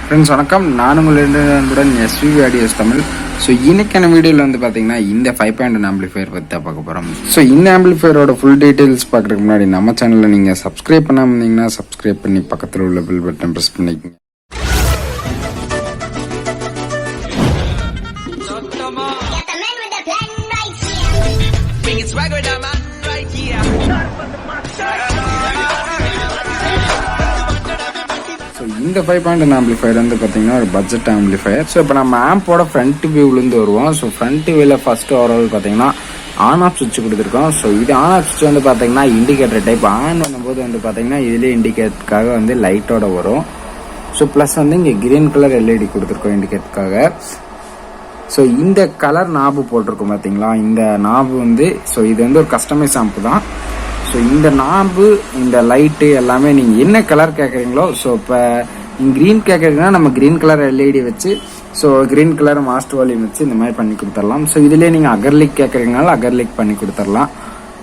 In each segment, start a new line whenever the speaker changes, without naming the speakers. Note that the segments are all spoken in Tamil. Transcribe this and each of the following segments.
ஃப்ரெண்ட்ஸ் வணக்கம், நான் உங்களுடன் எஸ்விவி ஆடியோஸ் தமிழ். ஸோ இன்னைக்கான வீடியோவில் வந்து பார்த்தீங்கன்னா இந்த 5.1 ஆம்பிளிஃபையர் பற்றி தான் பார்க்க போகிறோம். ஸோ இந்த ஆம்பிளிஃபையரோட ஃபுல் டீட்டெயில்ஸ் பார்க்குறதுக்கு முன்னாடி நம்ம சேனலில் நீங்கள் சப்ஸ்கிரைப் பண்ணாமல் இருந்தீங்கன்னா சப்ஸ்கிரைப் பண்ணி பக்கத்தில் உள்ள பெல் பட்டன் ப்ரெஸ் பண்ணிக்கோங்க. இந்த 5.1 ஆம்பிளிஃபையர் வந்து பார்த்தீங்கன்னா ஒரு பட்ஜெட் ஆம்பிளிஃபையர். ஸோ இப்போ நம்ம ஆம்போட ஃப்ரண்ட் வியூலேருந்து வருவோம். ஸோ ஃப்ரண்ட் வியூவில் ஃபஸ்ட்டு ஓவரால் பார்த்தீங்கன்னா ஆன் ஆஃப் சுவிட்ச் கொடுத்துருக்கோம். ஸோ இது ஆன் ஆஃப் சுவிட்ச் வந்து பார்த்தீங்கன்னா இண்டிகேட்டர் டைப். ஆன் பண்ணும்போது வந்து பார்த்தீங்கன்னா இதுலேயே இண்டிகேட்டருக்காக வந்து லைட்டோட வரும். ஸோ ப்ளஸ் வந்து இங்கே கிரீன் கலர் எல்இடி கொடுத்துருக்கோம் இண்டிகேட்டருக்காக. ஸோ இந்த கலர் நாபு போட்டிருக்கோம் பார்த்தீங்களா, இந்த நாபு வந்து ஸோ இது வந்து ஒரு கஸ்டமைஸ் ஆம்பு தான். ஸோ இந்த நாபு இந்த லைட்டு எல்லாமே நீங்கள் என்ன கலர் கேட்குறீங்களோ, ஸோ இப்போ நீங்கள் க்ரீன் கேட்குறீங்கன்னா நம்ம க்ரீன் கலர் எல்இடி வச்சு so green colour master volume வச்சு இந்த மாதிரி பண்ணி கொடுத்துடலாம். ஸோ இதிலே நீங்கள் அகர்லிக் கேட்குறீங்கனாலும் அகர்லிக் பண்ணி கொடுத்துடலாம்.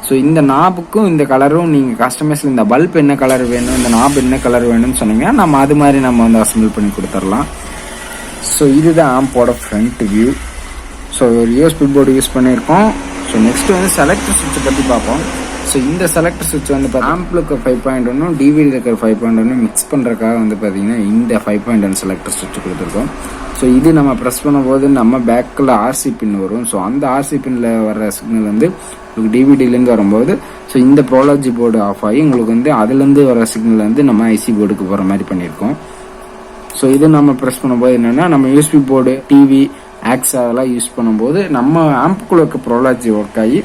ஸோ இந்த நாபுக்கும் இந்த கலரும் நீங்கள் கஸ்டமைஸில் இந்த பல்ப் என்ன கலர் வேணும், இந்த நாபு என்ன கலர் வேணும்னு சொன்னீங்கன்னா நம்ம அது மாதிரி நம்ம வந்து அசம்பிள் பண்ணி கொடுத்துடலாம். ஸோ இதுதான் ஆம்போட ஃப்ரண்ட் வியூ. ஸோ ஒரு யூஎஸ்பி போர்டு யூஸ் பண்ணியிருக்கோம். ஸோ நெக்ஸ்ட் வந்து செலக்டர் சுவிட்சை பற்றி பார்ப்போம். ஸோ இந்த செலக்டர் சுவிட்ச் வந்து ஆம்பிளுக்கு 5.1 டிவிடி இருக்கிற 5.1 மிக்ஸ் பண்ணுறதுக்காக வந்து பார்த்தீங்கன்னா இந்த 5.1 செலக்டர் சுவிட்ச் கொடுத்துருக்கோம். ஸோ இது நம்ம ப்ரெஸ் பண்ணும்போது நம்ம பேக்கில் ஆர்சி பின் வரும். ஸோ அந்த ஆர்சி பின்னில் வர சிக்னல் வந்து உங்களுக்கு டிவிடிலேருந்து வரும்போது ஸோ இந்த ப்ரோலாஜி போர்டு ஆஃப் ஆகி உங்களுக்கு வந்து அதுலேருந்து வர சிக்னல் வந்து நம்ம ஐசி போர்டுக்கு போகிற மாதிரி பண்ணியிருக்கோம். ஸோ இது நம்ம ப்ரெஸ் பண்ணும்போது என்னென்னா நம்ம யூஎஸ்பி போர்டு டிவி ஆக்ஸ் அதெல்லாம் யூஸ் பண்ணும்போது நம்ம ஆம்புக்குள்ள இருக்க ப்ரோலாஜி ஒர்க் ஆகி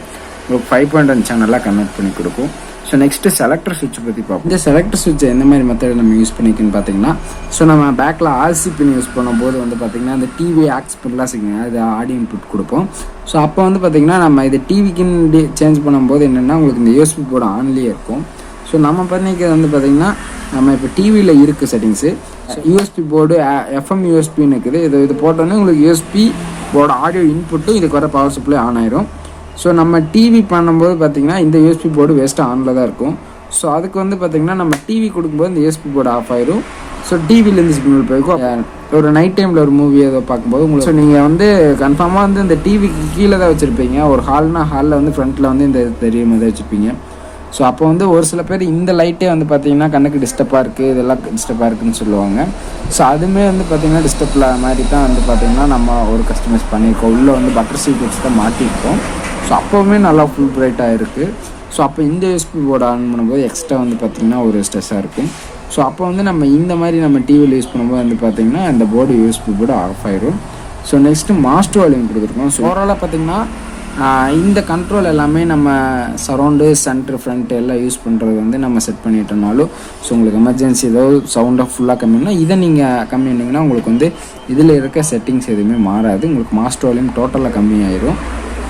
ஒரு 5.1 சேனலாக கன்வெர்ட் பண்ணி கொடுக்கும். ஸோ நெக்ஸ்ட்டு செலக்டர் சுவிட்ச் பற்றி பார்ப்போம். இந்த செலக்டர் சுவிட்ச் எந்த மாதிரி மெத்தட் நம்ம யூஸ் பண்ணிக்கன்னு பார்த்தீங்கன்னா, ஸோ நம்ம பேக்கில் ஆர்சி பின் யூஸ் பண்ணும்போது வந்து பார்த்தீங்கன்னா இந்த டிவி ஆக்ஸ் பின்லாம் சிக்னல் அது ஆடியோ இன்புட் கொடுப்போம். ஸோ அப்போ வந்து பார்த்தீங்கன்னா நம்ம இது டிவிக்குன்னு சேஞ்ச் பண்ணும்போது என்னென்னா உங்களுக்கு இந்த யூஎஸ்பி போர்டு ஆன்லேயே இருக்கும். ஸோ நம்ம பண்ணிக்கிறது வந்து பார்த்தீங்கன்னா நம்ம இப்போ டிவியில் இருக்குது செட்டிங்ஸு. யூஎஸ்பி போர்டு எஃப்எம் யூஎஸ்பின்னு இருக்குது. இது போட்டோன்னே உங்களுக்கு யூஎஸ்பி போர்டு ஆடியோ இன்புட்டும் இதுக்கு வர பவர் சப்ளை ஆன் ஆயிரும். ஸோ நம்ம டிவி பண்ணும்போது பார்த்தீங்கன்னா இந்த யூஎஸ்பி போர்டு வேஸ்ட்டாக ஆனில் தான் இருக்கும். ஸோ அதுக்கு வந்து பார்த்தீங்கன்னா நம்ம டிவி கொடுக்கும்போது இந்த யூஎஸ்பி போர்டு ஆஃப் ஆயிரும். ஸோ டிவிலேருந்து சிக்னல் போயிருக்கும். ஒரு நைட் டைமில் ஒரு மூவி ஏதோ பார்க்கும்போது உங்களுக்கு ஸோ நீங்கள் வந்து கன்ஃபார்மாக வந்து இந்த டிவிக்கு கீழே தான் வச்சுருப்பீங்க. ஒரு ஹாலில் வந்து ஃப்ரண்ட்டில் வந்து இந்த தெரியும் மாதிரி வச்சுருப்பீங்க. ஸோ அப்போ வந்து ஒரு சில பேர் இந்த லைட்டே வந்து பார்த்தீங்கன்னா கண்ணுக்கு டிஸ்டர்பாக இருக்குது, இதெல்லாம் டிஸ்டர்பாக இருக்குதுன்னு சொல்லுவாங்க. ஸோ அதுவுமே வந்து பார்த்தீங்கன்னா டிஸ்டர்ப் மாதிரி தான் வந்து பார்த்தீங்கன்னா நம்ம ஒரு கஸ்டமைஸ் பண்ணியிருக்கோம். உள்ளே வந்து பட்டர் சீட் வச்சு தான் மாட்டியிருக்கோம். ஸோ அப்போவுமே நல்லா ஃபுல் பிரைட்டாக இருக்குது. ஸோ அப்போ இந்த யூஎஸ்பி போர்டு ஆன் பண்ணும்போது எக்ஸ்ட்ரா வந்து பார்த்திங்கன்னா ஒரு ஸ்ட்ரெஸ்ஸாக இருக்கும். ஸோ அப்போ வந்து நம்ம இந்த மாதிரி நம்ம டிவியில் யூஸ் பண்ணும்போது வந்து பார்த்திங்கன்னா இந்த போர்டு யூஎஸ்பி போர்டு ஆஃப் ஆயிரும். ஸோ நெக்ஸ்ட்டு மாஸ்டர் வால்யூம் கொடுத்துருக்கோம். ஸோ ஓவராலாக பார்த்திங்கன்னா இந்த கண்ட்ரோல் எல்லாமே நம்ம சரௌண்டு சென்ட்ரு ஃப்ரண்ட் எல்லாம் யூஸ் பண்ணுறது வந்து நம்ம செட் பண்ணிட்டோம்னாலும் ஸோ உங்களுக்கு எமர்ஜென்சி ஏதோ சவுண்டாக ஃபுல்லாக கம்மினா இதை நீங்கள் கம்மி பண்ணிங்கன்னா உங்களுக்கு வந்து இதில் இருக்க செட்டிங்ஸ் எதுவுமே மாறாது. உங்களுக்கு மாஸ்டர் வால்யூம் டோட்டலாக கம்மியாயிரும்.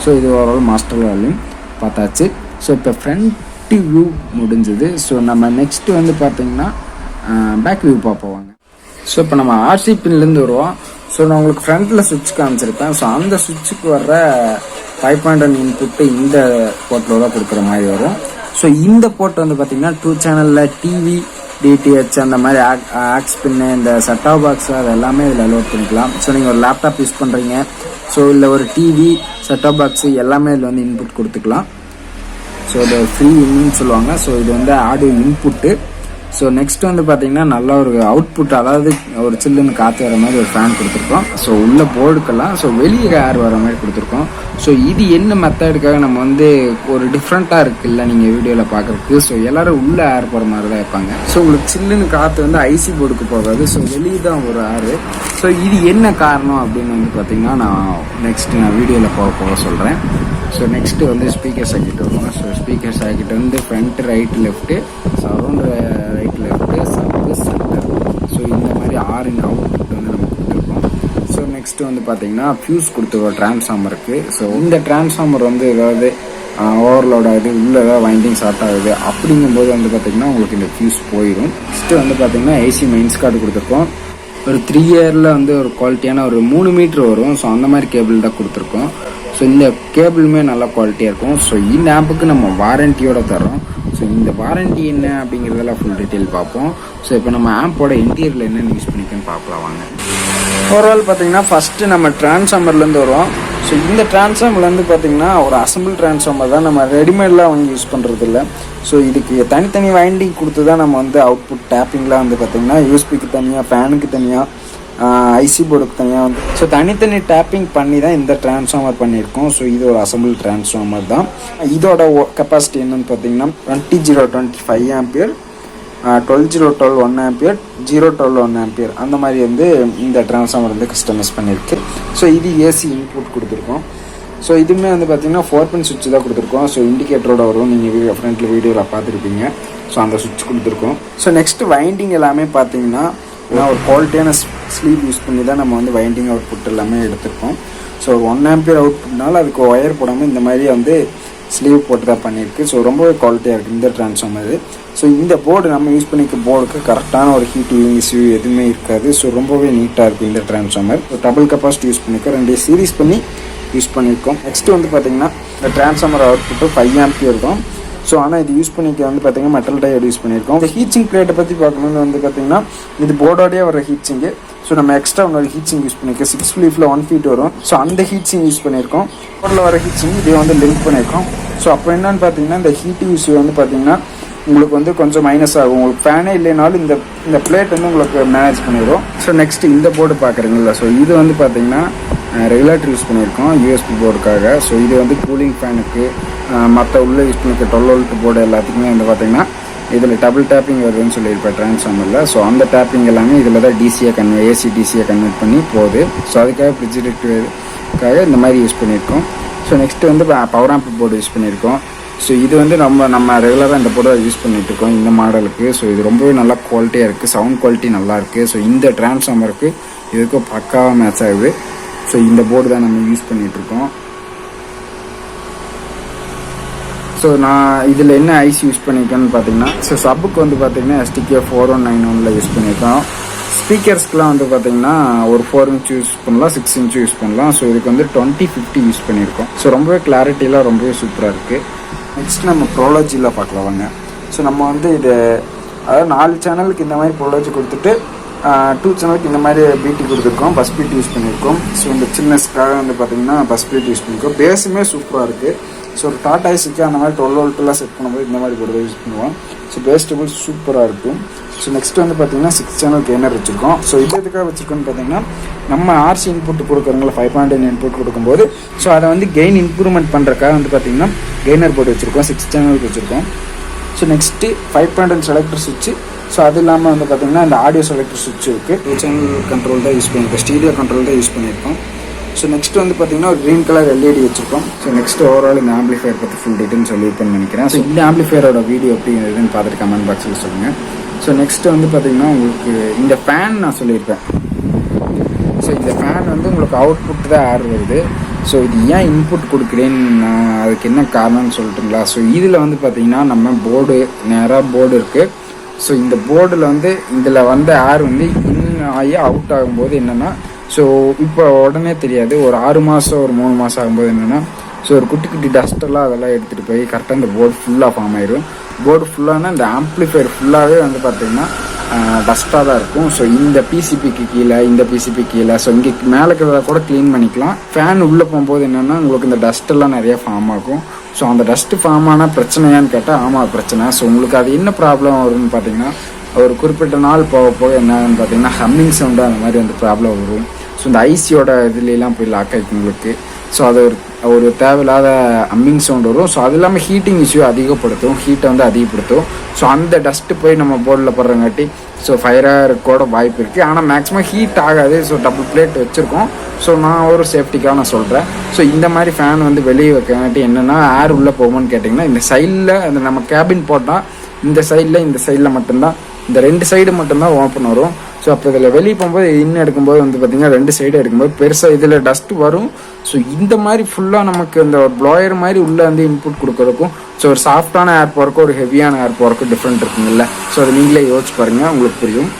ஸோ இது ஓவரால் மாஸ்டர் வால்யூம் பார்த்தாச்சு. ஸோ இப்போ ஃப்ரண்ட் வியூ முடிஞ்சது. ஸோ நம்ம நெக்ஸ்ட்டு வந்து பார்த்திங்கன்னா பேக் வியூ பார்ப்போம். ஸோ இப்போ நம்ம ஆர்சி பின்லேருந்து வருவோம். ஸோ நான் உங்களுக்கு ஃப்ரண்ட்டில் சுவிட்ச் காமிச்சிருப்பேன். ஸோ அந்த சுவிட்சுக்கு வர்ற 5.1 இன்புட்டு இந்த போர்ட்டில் தான் கொடுக்குற மாதிரி வரும். ஸோ இந்த போர்ட் வந்து பார்த்திங்கன்னா 2 சேனலில் டிவி டிடிஹெச் அந்த மாதிரி ஆக்ஸ் பின்னு இந்த செட்டாப் பாக்ஸ் அது எல்லாமே இதில் லோட் பண்ணிக்கலாம். ஸோ நீங்கள் ஒரு லேப்டாப் யூஸ் பண்ணுறீங்க, ஸோ இல்லை ஒரு டிவி செட்டாப் பாக்ஸு எல்லாமே இதில் வந்து இன்புட் கொடுத்துக்கலாம். ஸோ இது ஃப்ரீ இன்னு சொல்லுவாங்க. ஸோ இது வந்து ஆடியோ இன்புட்டு. ஸோ நெக்ஸ்ட் வந்து பார்த்தீங்கன்னா நல்ல ஒரு அவுட்புட், அதாவது ஒரு சில்லுன்னு காற்று வர மாதிரி ஒரு ஃபேன் கொடுத்துருக்கோம். ஸோ உள்ள போர்டுக்கெல்லாம் ஸோ வெளியே ஏர் வர மாதிரி கொடுத்துருக்கோம். ஸோ இது என்ன மெத்தடுக்காக நம்ம வந்து ஒரு டிஃப்ரெண்ட்டாக இருக்குல்ல நீங்கள் வீடியோவில் பார்க்குறதுக்கு. ஸோ எல்லோரும் உள்ளே ஏர் போகிற மாதிரி தான் வைப்பாங்க. ஸோ உங்களுக்கு சில்லுன்னு காற்று வந்து ஐசி போர்டுக்கு போகாது. ஸோ வெளியே தான் ஒரு ஏர். ஸோ இது என்ன காரணம் அப்படின்னு வந்து பார்த்தீங்கன்னா நான் வீடியோவில் போக சொல்கிறேன். ஸோ நெக்ஸ்ட்டு வந்து ஸ்பீக்கர் சர்க்கிட் வரும். ஸோ ஸ்பீக்கர் சர்க்கிட் வந்து front right left, surround right left, சப்பு சென்டர். ஸோ இந்த மாதிரி 6 அவுட்புட் வந்து நம்ம கொடுத்துருக்கோம். ஸோ நெக்ஸ்ட்டு வந்து பார்த்தீங்கன்னா ஃபியூஸ் கொடுத்துருக்கோம் டிரான்ஸ்ஃபார்மருக்கு. ஸோ இந்த டிரான்ஸ்ஃபார்மர் வந்து ஏதாவது ஓவர்லோட் ஆகுது, உள்ளே ஏதாவது வைண்டிங் ஷார்ட் ஆகுது அப்படிங்கும்போது வந்து பார்த்திங்கன்னா உங்களுக்கு இந்த ஃபியூஸ் போயிடும். நெக்ஸ்ட்டு வந்து பார்த்திங்கன்னா ஏசி மெயின்ஸ் கார்டு கொடுத்துருக்கோம். ஒரு 3 இயரில் வந்து ஒரு குவாலிட்டியான ஒரு 3 மீட்ரு வரும். ஸோ அந்த மாதிரி கேபிள் தான் கொடுத்துருக்கோம். ஸோ இந்த கேபிளுமே நல்லா குவாலிட்டியாக இருக்கும். ஸோ இந்த ஆம்புக்கு நம்ம வாரண்டியோட தரோம். ஸோ இந்த வாரண்டி என்ன அப்படிங்கிறதெல்லாம் ஃபுல் டீட்டெயில் பார்ப்போம். ஸோ இப்போ நம்ம ஆம்போட இன்டீரியரில் என்னென்ன யூஸ் பண்ணிக்கன்னு பார்க்கலாம் வாங்க. ஓவரால் பார்த்தீங்கன்னா ஃபஸ்ட்டு நம்ம டிரான்ஸ்ஃபார்மர்லேருந்து வருவோம். ஸோ இந்த டிரான்ஸ்ஃபார்மர்லேருந்து பார்த்தீங்கன்னா ஒரு அசம்பிள் டிரான்ஸ்ஃபார்மர் தான், நம்ம ரெடிமேட்லாம் வாங்கி யூஸ் பண்ணுறது இல்லை. ஸோ இதுக்கு தனித்தனி வைண்டிங் கொடுத்து தான் நம்ம வந்து அவுட்புட் டேப்பிங்லாம் வந்து பார்த்திங்கன்னா யூஎஸ்பிக்கு தனியாக, ஃபேனுக்கு தனியாக, ஐசி போர்டுக்கு தனியாக வந்து ஸோ தனித்தனி டேப்பிங் பண்ணி தான் இந்த டிரான்ஸ்ஃபார்மர் பண்ணியிருக்கோம். ஸோ இது ஒரு அசம்பிள் டிரான்ஸ்ஃபார்மர் தான். இதோட கெப்பாசிட்டி என்னென்னு பார்த்தீங்கன்னா 20-025 ஆம்பியர், 12-012 1 ஆம்பியர், 0-12 1 ஆம்பியர் அந்த மாதிரி வந்து இந்த டிரான்ஸ்ஃபார்மர் வந்து கஸ்டமைஸ் பண்ணியிருக்கு. ஸோ இது ஏசி இன்புட் கொடுத்துருக்கோம். ஸோ இதுவுமே வந்து பார்த்திங்கன்னா 4-pin சுவிட்ச் தான் கொடுத்துருக்கோம். ஸோ இண்டிகேட்டரோட வரும், நீங்கள் ஃப்ரண்ட்டில் வீடியோவில் பார்த்துருப்பீங்க. ஸோ அந்த சுவிட்ச் கொடுத்துருக்கோம். ஸோ நெக்ஸ்ட்டு வைண்டிங் எல்லாமே பார்த்தீங்கன்னா ஒரு குவாலிட்டியான ஸ்லீவ் யூஸ் பண்ணி தான் நம்ம வந்து வைண்டிங் அவுட்புட் எல்லாமே எடுத்துருக்கோம். ஸோ 1 ஆம்பியர் அவுட்புட்னால அதுக்கு ஒயர் போடாமல் இந்த மாதிரி வந்து ஸ்லீவ் போட்டு தான் பண்ணியிருக்கு. ஸோ ரொம்பவே குவாலிட்டியாக இருக்குது இந்த டிரான்ஸ்ஃபார்மர். ஸோ இந்த போர்டு நம்ம யூஸ் பண்ணிக்க போர்டுக்கு கரெக்டான ஒரு ஹீட்டிங் இஷ்யூ எதுவுமே இருக்காது. ஸோ ரொம்பவே நீட்டாக இருக்குது இந்த transformer. So double capacity use பண்ணியிருக்கோம், 2 சீரிஸ் பண்ணி யூஸ் பண்ணியிருக்கோம். நெக்ஸ்ட்டு வந்து பார்த்திங்கன்னா இந்த டிரான்ஸ்ஃபார்மர் அவுட்புட்டு 5 ஆம்பியர் தான். ஸோ ஆனால் இது யூஸ் பண்ணிக்க வந்து பார்த்திங்கன்னா மெட்டல் டயோடு யூஸ் பண்ணியிருக்கோம். இந்த ஹீச்சிங் பிளேட்டை பற்றி பார்க்கணுன்னு வந்து பார்த்திங்கன்னா இது போர்டோடையே வர ஹீட்சிங்கு. ஸோ நம்ம எக்ஸ்ட்ரா இன்னொரு ஹீட்சிங் யூஸ் பண்ணியிருக்கோம், 6 ஃபீட்டில் 1 feet வரும். ஸோ அந்த ஹீட்சிங் யூஸ் பண்ணியிருக்கோம். போர்டில் வர ஹீட்சிங் இதே வந்து லிங்க் பண்ணியிருக்கோம். ஸோ அப்போ என்னென்னு பார்த்தீங்கன்னா இந்த ஹீட்டிங் இஷ்யூ வந்து பார்த்திங்கன்னா உங்களுக்கு வந்து கொஞ்சம் மைனஸ் ஆகும். உங்களுக்கு ஃபேனே இல்லைனாலும் இந்த பிளேட் வந்து உங்களுக்கு மேனேஜ் பண்ணிடும். ஸோ நெக்ஸ்ட்டு இந்த போர்டு பார்க்குறீங்களா, ஸோ இது வந்து பார்த்திங்கன்னா ரெகுலேட்டர் யூஸ் பண்ணியிருக்கோம் யூஎஸ்பி போர்டுக்காக. ஸோ இது வந்து கூலிங் ஃபேனுக்கு மற்ற உள்ளே யூஸ் பண்ணிக்க 12 volt போர்டு எல்லாத்துக்குமே வந்து பார்த்திங்கன்னா இதில் டபுள் டேப்பிங் வருதுன்னு சொல்லியிருப்பேன் டிரான்ஸ்ஃபார்மரில். ஸோ அந்த டேப்பிங் எல்லாமே இதில் தான் ஏசி டிசியை கன்வெர்ட் பண்ணி போகுது. ஸோ அதுக்காக ப்ரிஜிடெக்டிவ்காக இந்த மாதிரி யூஸ் பண்ணியிருக்கோம். ஸோ நெக்ஸ்ட்டு வந்து பவர் ஆம்ப் போர்டு யூஸ் பண்ணியிருக்கோம். ஸோ இது வந்து நம்ம ரெகுலராக இந்த போர்டை யூஸ் பண்ணிகிட்ருக்கோம் இந்த மாடலுக்கு. ஸோ இது ரொம்பவே நல்லா குவாலிட்டியாக இருக்குது, சவுண்ட் குவாலிட்டி நல்லாயிருக்கு. ஸோ இந்த டிரான்ஸ்ஃபார்மருக்கு இதுக்கும் பக்காவாக மேட்ச் ஆகுது. ஸோ இந்த போர்டு தான் நம்ம யூஸ் பண்ணிகிட்ருக்கோம். ஸோ நான் இதில் என்ன ஐசி யூஸ் பண்ணியிருக்கேன்னு பார்த்தீங்கன்னா, ஸோ சப்புக்கு வந்து பார்த்தீங்கன்னா STK4191 யூஸ் பண்ணியிருக்கோம். ஸ்பீக்கர்ஸ்க்குலாம் வந்து பார்த்தீங்கன்னா ஒரு 4 inch யூஸ் பண்ணலாம், 6 inch யூஸ் பண்ணலாம். ஸோ இதுக்கு வந்து 2050 யூஸ் பண்ணியிருக்கோம். ஸோ ரொம்பவே கிளாரிட்டிலாம் ரொம்பவே சூப்பராக இருக்குது. நெக்ஸ்ட் நம்ம ப்ரோலாஜியில் பார்க்கலாம் வாங்க. ஸோ நம்ம வந்து இது அதாவது 4 சேனலுக்கு இந்த மாதிரி ப்ரோலாஜி கொடுத்துட்டு 2 சேனலுக்கு இந்த மாதிரி பிடி கொடுத்துருக்கோம், பஸ் பீட் யூஸ் பண்ணியிருக்கோம். ஸோ இந்த சின்னஸ்க்காக வந்து பார்த்திங்கன்னா பஸ் பீட் யூஸ் பண்ணியிருக்கோம். பேஸுமே சூப்பராக இருக்குது. ஸோ ஒரு டாடா ஏசிக்கு அந்த மாதிரி 12 volt செட் பண்ணும்போது இந்த மாதிரி போர்டு யூஸ் பண்ணுவோம். ஸோ பேஸ் டேபிள் சூப்பராக இருக்கும். ஸோ நெக்ஸ்ட் வந்து பார்த்திங்கன்னா 6 channel கெய்னர் வச்சுருக்கோம். ஸோ இது எதுக்காக வச்சுருக்கோன்னு பார்த்தீங்கன்னா நம்ம ஆர்சி இன்புட் கொடுக்குறவங்கள 5.9 இன்புட் கொடுக்கும்போது ஸோ அதை வந்து கெயின் இம்ப்ரூவ்மெண்ட் பண்ணுறக்காக வந்து பார்த்திங்கன்னா கெய்னர் போர்டு வச்சுருக்கோம், 6 channel வச்சுருக்கோம். ஸோ நெக்ஸ்ட்டு 5.1 செலக்டர் சுவிட்சு. ஸோ அது இல்லாமல் வந்து பார்த்திங்கன்னா இந்த ஆடியோ செலக்டர் சுவிட்ச் இருக்குது. 2 channel கண்ட்ரோல் தான் யூஸ் பண்ணியிருக்கோம், ஸ்டீரியோ கண்ட்ரோல் தான் யூஸ் பண்ணியிருக்கோம். ஸோ நெக்ஸ்ட்டு வந்து பார்த்திங்கன்னா ஒரு க்ரீன் கலர் LED வச்சுருக்கோம். ஸோ நெக்ஸ்ட் ஓவரால் இந்த ஆம்பிளிஃபையர் பற்றி ஃபுல் டீட்டெயில் சொல்லியிருப்பேன்னு நினைக்கிறேன். ஸோ இந்த ஆம்பிளிஃபையரோட வீடியோ எப்படி இருக்குதுன்னு பார்த்துட்டு கமெண்ட் பாக்ஸில் சொல்லுங்கள். ஸோ நெக்ஸ்ட்டு வந்து பார்த்திங்கன்னா உங்களுக்கு இந்த ஃபேன் நான் சொல்லியிருப்பேன். ஸோ இந்த ஃபேன் வந்து உங்களுக்கு அவுட்புட் தான் ஏர் வருது. ஸோ இது ஏன் இன்புட் கொடுக்குறேன்னு அதுக்கு என்ன காரணம்னு சொல்லிட்டுங்களா. ஸோ இதில் வந்து பார்த்திங்கன்னா நம்ம போர்டு நேராக போர்டு இருக்குது. ஸோ இந்த போர்டில் வந்து இதில் வந்து ஏர் வந்து இன் ஆகி அவுட் ஆகும்போது என்னென்னா, ஸோ இப்போ உடனே தெரியாது, ஒரு 6 மாதம் ஒரு 3 மாதம் ஆகும்போது என்னென்னா ஸோ ஒரு குட்டி குட்டி டஸ்ட்டெல்லாம் அதெல்லாம் எடுத்துகிட்டு போய் கரெக்டாக இந்த போர்டு ஃபுல்லாக ஃபார்ம் ஆயிடும். போர்டு ஃபுல்லானா இந்த ஆம்ப்ளிஃபையர் ஃபுல்லாகவே வந்து பார்த்திங்கன்னா டஸ்ட்டாக தான் இருக்கும். ஸோ இந்த பிசிபிக்கு கீழே, இந்த பிசிபி கீழே, ஸோ இங்கே மேலே இருக்கிறத கூட க்ளீன் பண்ணிக்கலாம். ஃபேன் உள்ளே போகும்போது என்னென்னா உங்களுக்கு இந்த டஸ்ட்டெல்லாம் நிறையா ஃபார்ம் ஆகும். ஸோ அந்த டஸ்ட்டு ஃபார்ம் ஆனால் பிரச்சனையான்னு கேட்டால் ஆமாம் பிரச்சனை. ஸோ உங்களுக்கு அது என்ன ப்ராப்ளம் வரும்னு பார்த்தீங்கன்னா ஒரு குறிப்பிட்ட நாள் போக போக என்னன்னு பார்த்தீங்கன்னா ஹம்மிங் சவுண்டு அந்த மாதிரி வந்து ப்ராப்ளம் வரும். ஸோ இந்த ஐசியோட இதுலாம் போய் லாக் ஆகிக்கும் உங்களுக்கு. ஸோ அது ஒரு தேவையில்லாத அம்மிங் சவுண்ட் வரும். ஸோ அது இல்லாமல் ஹீட்டிங் இஷ்யூ அதிகப்படுத்தும், ஹீட்டை வந்து அதிகப்படுத்தும். ஸோ அந்த டஸ்ட்டு போய் நம்ம போர்டில் படுறங்காட்டி ஸோ ஃபயராக இருக்கோட வாய்ப்பு இருக்குது. ஆனால் மேக்ஸிமம் ஹீட் ஆகாது. ஸோ டபுள் பிளேட் வச்சுருக்கோம். ஸோ நான் ஒரு சேஃப்டிக்காக நான் சொல்கிறேன். ஸோ இந்த மாதிரி ஃபேன் வந்து வெளியே வைக்கங்காட்டி என்னென்னா ஏர் உள்ளே போகும்னு கேட்டிங்கன்னா இந்த சைடில் அந்த நம்ம கேபின் போட்டால் இந்த சைடில் மட்டும்தான், இந்த 2 சைடு மட்டும்தான் ஓப்பன் வரும். ஸோ அப்போ இதில் வெளியே போகும்போது இன்னும் எடுக்கும்போது வந்து பார்த்திங்கன்னா 2 சைடு எடுக்கும்போது பெருசாக இதில் டஸ்ட்டு வரும். ஸோ இந்த மாதிரி ஃபுல்லாக நமக்கு இந்த ஒரு ப்ளோயர் மாதிரி உள்ளே வந்து இன்புட் கொடுக்குறதுக்கும் ஸோ ஒரு சாஃப்டான ஏர் போகிறக்கும் ஒரு ஹெவியான ஏர் போகிறக்கும் டிஃப்ரெண்ட் இருக்குங்கல்ல. ஸோ அதை நீங்களே யோசிச்சு பாருங்கள், உங்களுக்கு புரியும்.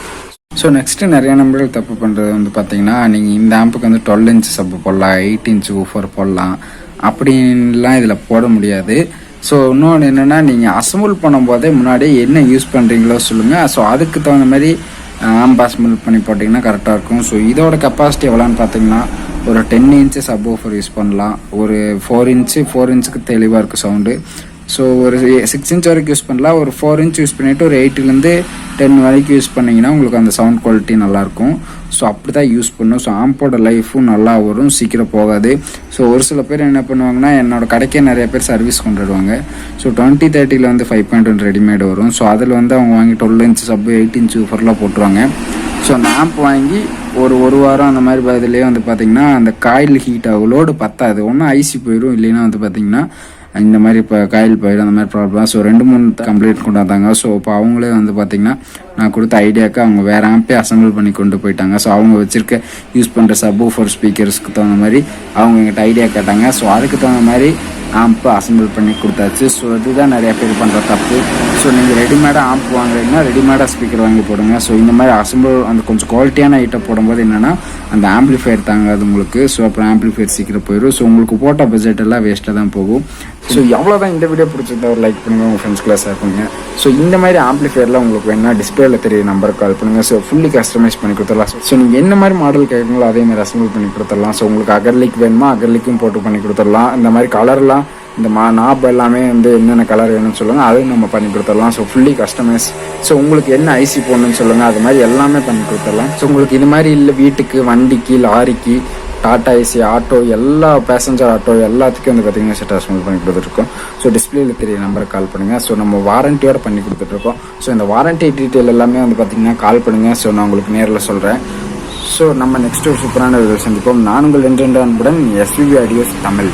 ஸோ நெக்ஸ்ட்டு நிறைய நம்பர்கள் தப்பு பண்ணுறது வந்து பார்த்திங்கன்னா நீங்கள் இந்த ஆம்புக்கு வந்து 12 inch சப்பு போடலாம், 8 inch ஊஃபர் போடலாம் அப்படின்லாம் இதில் போட முடியாது. ஸோ இன்னொன்று என்னென்னா நீங்கள் அசம்பிள் பண்ணும்போதே முன்னாடியே என்ன யூஸ் பண்ணுறீங்களோ சொல்லுங்கள். ஸோ அதுக்கு தகுந்த மாதிரி ஆம்ப் அசம்பிள் பண்ணி போட்டிங்கன்னா கரெக்டாக இருக்கும். ஸோ இதோட கெப்பாசிட்டி எவ்வளோன்னு பார்த்தீங்கன்னா ஒரு 10 inches சப்வூஃபர் யூஸ் பண்ணலாம். ஒரு 4 inchuக்கு தெளிவாக இருக்குது சவுண்டு. ஸோ ஒரு 6 inch வரைக்கும் யூஸ் பண்ணலாம். ஒரு 4 inch யூஸ் பண்ணிவிட்டு ஒரு 8லேருந்து 10 வரைக்கும் யூஸ் பண்ணிங்கன்னா உங்களுக்கு அந்த சவுண்ட் குவாலிட்டி நல்லாயிருக்கும். ஸோ அப்படி தான் யூஸ் பண்ணும். ஸோ ஆம்போட லைஃபும் நல்லா வரும், சீக்கிரம் போகாது. ஸோ ஒரு சில பேர் என்ன பண்ணுவாங்கன்னா என்னோடய கடைக்கே நிறைய பேர் சர்வீஸ் கொண்டுடுவாங்க. ஸோ 2030 வந்து 5.1 ரெடிமேட் வரும். ஸோ அதில் வந்து அவங்க வாங்கி 12 inch சப் 8 inch ஊஃபர்லாம் போட்டுருவாங்க. ஸோ அந்த ஆம்ப் வாங்கி ஒரு வாரம் அந்த மாதிரி பதிலே வந்து பார்த்திங்கன்னா அந்த காயில் ஹீட் ஆகும், லோடு பத்தாது. ஒன்றும் ஐசி போயிடும், இல்லைன்னா வந்து பார்த்திங்கன்னா இந்த மாதிரி இப்போ காயில் போயிடும், அந்த மாதிரி ப்ராப்ளம். ஸோ 2-3 கம்ப்ளீட் கொண்டு வந்தாங்க. ஸோ இப்போ அவங்களே வந்து பார்த்திங்கன்னா நான் கொடுத்த ஐடியாவுக்கு அவங்க வேறு ஆம்பே அசம்பிள் பண்ணி கொண்டு போயிட்டாங்க. ஸோ அவங்க வச்சுருக்க யூஸ் பண்ணுற சப்வூஃபர் ஸ்பீக்கர்ஸ்க்கு தகுந்த மாதிரி அவங்க எங்கிட்ட ஐடியா கேட்டாங்க. ஸோ அதுக்கு தகுந்த மாதிரி ஆம்பு அசம்பிள் பண்ணி கொடுத்தாச்சு. ஸோ இதுதான் நிறையா பேர் பண்ணுற தப்பு. ஸோ நீங்கள் ரெடிமேடாக ஆம்ப் வாங்குறீங்கன்னா ரெடிமேடாக ஸ்பீக்கர் வாங்கி போடுங்க. ஸோ இந்த மாதிரி அசம்பிள் அந்த கொஞ்சம் குவாலிட்டியான ஐட்டம் போடும்போது என்னென்னா அந்த ஆம்பிளிஃபையர் தாங்காது உங்களுக்கு. ஸோ அப்புறம் ஆம்பிளிஃபையர் சீக்கிரம் போயிடும். ஸோ உங்களுக்கு போட்ட பட்ஜெட் எல்லாம் வேஸ்ட்டாக தான் போகும். ஸோ எவ்வளோதான் இந்த வீடியோ பிடிச்சிருந்தா ஒரு லைக் பண்ணுங்கள், உங்கள் ஃப்ரெண்ட்ஸ்க்குலாம் ஷேர் பண்ணுங்கள். ஸோ இந்த மாதிரி ஆம்பிளிஃபையரில் உங்களுக்கு வேணா டிஸ்பிளேல தெரிய நம்பருக்கு கால் பண்ணுங்கள். ஸோ ஃபுல்லி கஸ்டமைஸ் பண்ணி கொடுத்துடலாம். ஸோ நீங்கள் என்ன மாதிரி மாடல் கேட்குங்களோ அதே மாதிரி அசம்பிள் பண்ணி கொடுத்துடலாம். ஸோ உங்களுக்கு அகர்லிக் வேணுமா அகர்லிக்கும் போட்டு பண்ணி கொடுத்துடலாம். இந்த மாதிரி கலர்லாம் இந்த நாப் எல்லாமே வந்து என்னென்ன கலர் வேணும்னு சொல்லுங்கள், அதையும் நம்ம பண்ணி கொடுத்துடலாம். So fully customise. ஸோ உங்களுக்கு என்ன ஐசி போடணும்னு சொல்லுங்கள், அது மாதிரி எல்லாமே பண்ணி கொடுத்துடலாம். ஸோ உங்களுக்கு இது மாதிரி இல்லை வீட்டுக்கு, வண்டிக்கு, லாரிக்கு, டாடா ஏசி, ஆட்டோ, எல்லா பேசஞ்சர் ஆட்டோ எல்லாத்துக்கும் வந்து பார்த்திங்கன்னா செட் அசம்பிள் பண்ணி கொடுத்துட்ருக்கோம். ஸோ டிஸ்பிளேல தெரிய நம்பருக்கு கால் பண்ணுங்கள். ஸோ நம்ம வாரண்டியோடு பண்ணி கொடுத்துட்ருக்கோம். ஸோ இந்த வாரண்டி டீட்டெயில் எல்லாமே வந்து பார்த்திங்கன்னா கால் பண்ணுங்கள். ஸோ நான் உங்களுக்கு நேரில் சொல்கிறேன். ஸோ நம்ம நெக்ஸ்ட் ஒரு சூப்பரான சந்திப்போம். நான் உங்கள் அன்புடன் SVB ஆடியோஸ் தமிழ்.